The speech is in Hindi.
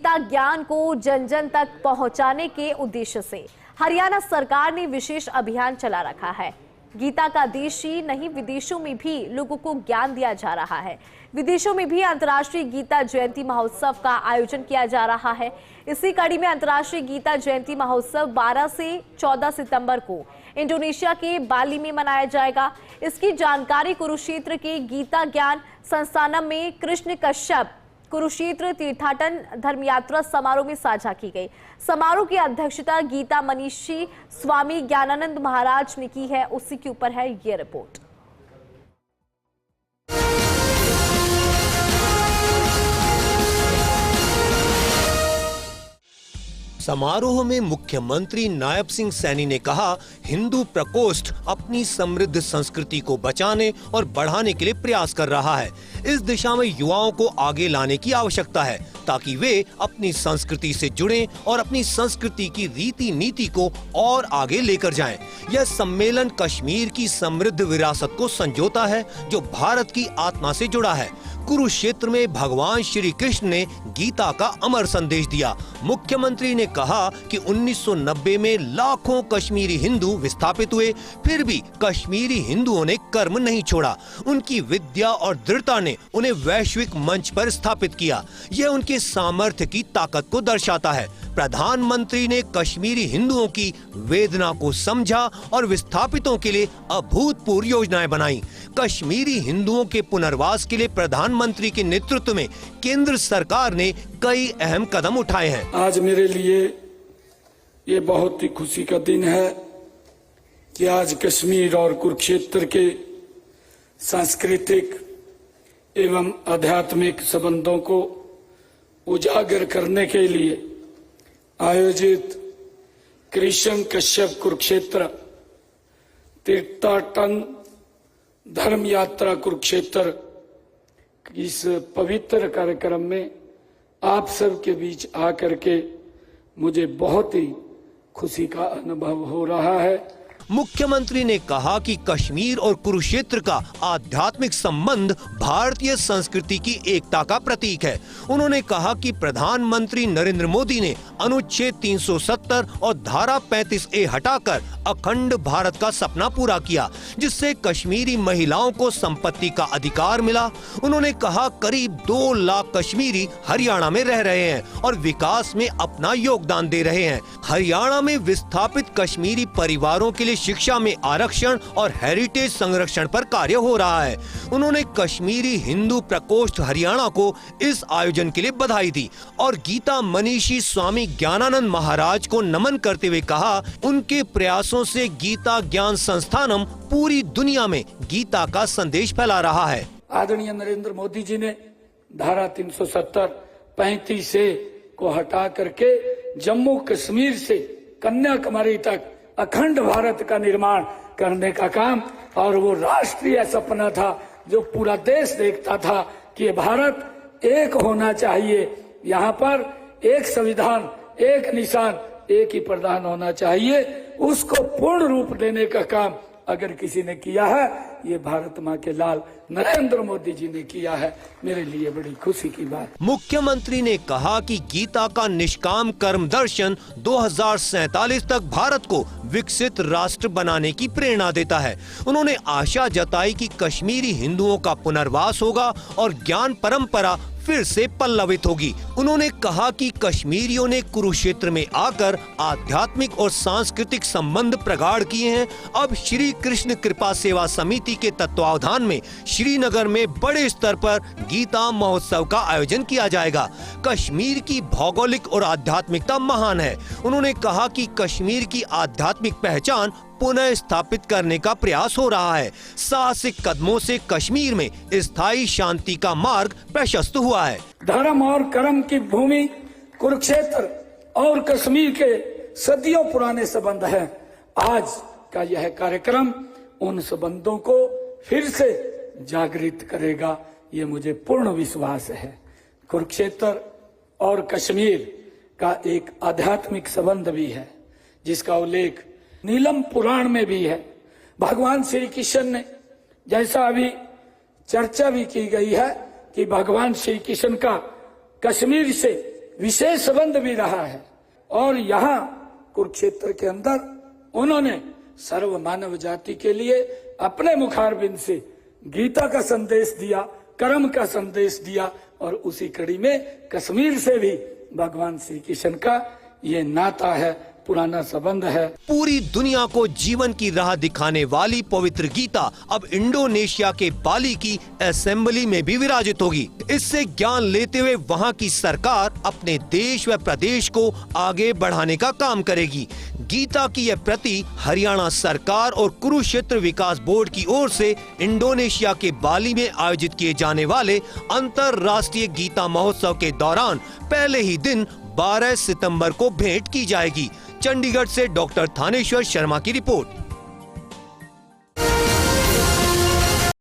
गीता ज्ञान को जन जन तक पहुंचाने के उद्देश्य से हरियाणा सरकार ने विशेष अभियान चला रखा है। गीता का देश ही नहीं, विदेशों में भी लोगों को ज्ञान दिया जा रहा है। विदेशों में भी अंतर्राष्ट्रीय गीता जयंती महोत्सव का आयोजन किया जा रहा है। इसी कड़ी में अंतर्राष्ट्रीय गीता जयंती महोत्सव 12 से 14 सितंबर को इंडोनेशिया के बाली में मनाया जाएगा। इसकी जानकारी कुरुक्षेत्र के गीता ज्ञान संस्थानम में कृष्ण कश्यप कुरुक्षेत्र तीर्थाटन धर्मयात्रा समारोह में साझा की गई। समारोह की अध्यक्षता गीता मनीषी स्वामी ज्ञानानंद महाराज ने की है। उसी के ऊपर है ये रिपोर्ट। समारोह में मुख्यमंत्री नायब सिंह सैनी ने कहा, हिंदू प्रकोष्ठ अपनी समृद्ध संस्कृति को बचाने और बढ़ाने के लिए प्रयास कर रहा है। इस दिशा में युवाओं को आगे लाने की आवश्यकता है ताकि वे अपनी संस्कृति से जुड़ें और अपनी संस्कृति की रीति नीति को और आगे लेकर जाएं। यह सम्मेलन कश्मीर की समृद्ध विरासत को संजोता है जो भारत की आत्मा से जुड़ा है। कुरुक्षेत्र में भगवान श्री कृष्ण ने गीता का अमर संदेश दिया। मुख्यमंत्री ने कहा कि 1990 में लाखों कश्मीरी हिंदू विस्थापित हुए, फिर भी कश्मीरी हिंदुओं ने कर्म नहीं छोड़ा। उनकी विद्या और दृढ़ता ने उन्हें वैश्विक मंच पर स्थापित किया। यह उनके सामर्थ्य की ताकत को दर्शाता है। प्रधानमंत्री ने कश्मीरी हिंदुओं की वेदना को समझा और विस्थापितों के लिए अभूतपूर्व योजनाएं बनाई। कश्मीरी हिंदुओं के पुनर्वास के लिए प्रधानमंत्री के नेतृत्व में केंद्र सरकार ने कई अहम कदम उठाए हैं। आज मेरे लिए ये बहुत ही खुशी का दिन है कि आज कश्मीर और कुरुक्षेत्र के सांस्कृतिक एवं आध्यात्मिक संबंधों को उजागर करने के लिए आयोजित कृष्ण कश्यप कुरुक्षेत्र तीर्थाटन धर्म यात्रा कुरुक्षेत्र इस पवित्र कार्यक्रम में आप सब के बीच आकर के मुझे बहुत ही खुशी का अनुभव हो रहा है। मुख्यमंत्री ने कहा कि कश्मीर और कुरुक्षेत्र का आध्यात्मिक संबंध भारतीय संस्कृति की एकता का प्रतीक है। उन्होंने कहा कि प्रधानमंत्री नरेंद्र मोदी ने अनुच्छेद 370 और धारा 35A हटाकर अखंड भारत का सपना पूरा किया, जिससे कश्मीरी महिलाओं को संपत्ति का अधिकार मिला। उन्होंने कहा करीब 2 लाख कश्मीरी हरियाणा में रह रहे हैं और विकास में अपना योगदान दे रहे हैं। हरियाणा में विस्थापित कश्मीरी परिवारों के लिए शिक्षा में आरक्षण और हेरिटेज संरक्षण पर कार्य हो रहा है। उन्होंने कश्मीरी हिंदू प्रकोष्ठ हरियाणा को इस आयोजन के लिए बधाई दी और गीता मनीषी स्वामी ज्ञानानंद महाराज को नमन करते हुए कहा, उनके प्रयासों से गीता ज्ञान संस्थानम पूरी दुनिया में गीता का संदेश फैला रहा है। आदरणीय नरेंद्र मोदी जी ने धारा 370, 35A को हटा करके जम्मू कश्मीर से कन्याकुमारी तक अखंड भारत का निर्माण करने का काम, और वो राष्ट्रीय सपना था जो पूरा देश देखता था कि भारत एक होना चाहिए, यहाँ पर एक संविधान, एक निशान, एक ही प्रधान होना चाहिए। उसको पूर्ण रूप देने का काम अगर किसी ने किया है, ये भारत माँ के लाल नरेंद्र मोदी जी ने किया है। मेरे लिए बड़ी खुशी की बात। मुख्यमंत्री ने कहा कि गीता का निष्काम कर्म दर्शन 2047 तक भारत को विकसित राष्ट्र बनाने की प्रेरणा देता है। उन्होंने आशा जताई कि कश्मीरी हिंदुओं का पुनर्वास होगा और ज्ञान परंपरा फिर से पल्लवित होगी। उन्होंने कहा कि कश्मीरियों ने कुरुक्षेत्र में आकर आध्यात्मिक और सांस्कृतिक संबंध प्रगाढ़ किए हैं। अब श्री कृष्ण कृपा सेवा समिति के तत्वावधान में श्रीनगर में बड़े स्तर पर गीता महोत्सव का आयोजन किया जाएगा। कश्मीर की भौगोलिक और आध्यात्मिकता महान है। उन्होंने कहा कि कश्मीर की आध्यात्मिक पहचान पुनः स्थापित करने का प्रयास हो रहा है। साहसिक कदमों से कश्मीर में स्थायी शांति का मार्ग प्रशस्त हुआ है। धर्म और कर्म की भूमि कुरुक्षेत्र और कश्मीर के सदियों पुराने संबंध हैं। आज का यह कार्यक्रम उन संबंधों को फिर से जागृत करेगा, ये मुझे पूर्ण विश्वास है। कुरुक्षेत्र और कश्मीर का एक आध्यात्मिक संबंध भी है, जिसका उल्लेख नीलम पुराण में भी है। भगवान श्री कृष्ण ने, जैसा अभी चर्चा भी की गई है कि भगवान श्री कृष्ण का कश्मीर से विशेष संबंध भी रहा है। और यहाँ कुरुक्षेत्र के अंदर उन्होंने सर्व मानव जाति के लिए अपने मुखारबिंद से गीता का संदेश दिया, कर्म का संदेश दिया, और उसी कड़ी में कश्मीर से भी भगवान श्री कृष्ण का ये नाता है, पुराना संबंध है। पूरी दुनिया को जीवन की राह दिखाने वाली पवित्र गीता अब इंडोनेशिया के बाली की असेंबली में भी विराजित होगी। इससे ज्ञान लेते हुए वहां की सरकार अपने देश व प्रदेश को आगे बढ़ाने का काम करेगी। गीता की यह प्रति हरियाणा सरकार और कुरुक्षेत्र विकास बोर्ड की ओर से इंडोनेशिया के बाली में आयोजित किए जाने वाले अंतर्राष्ट्रीय गीता महोत्सव के दौरान पहले ही दिन 12 सितंबर को भेंट की जाएगी। चंडीगढ़ से डॉक्टर थानेश्वर शर्मा की रिपोर्ट।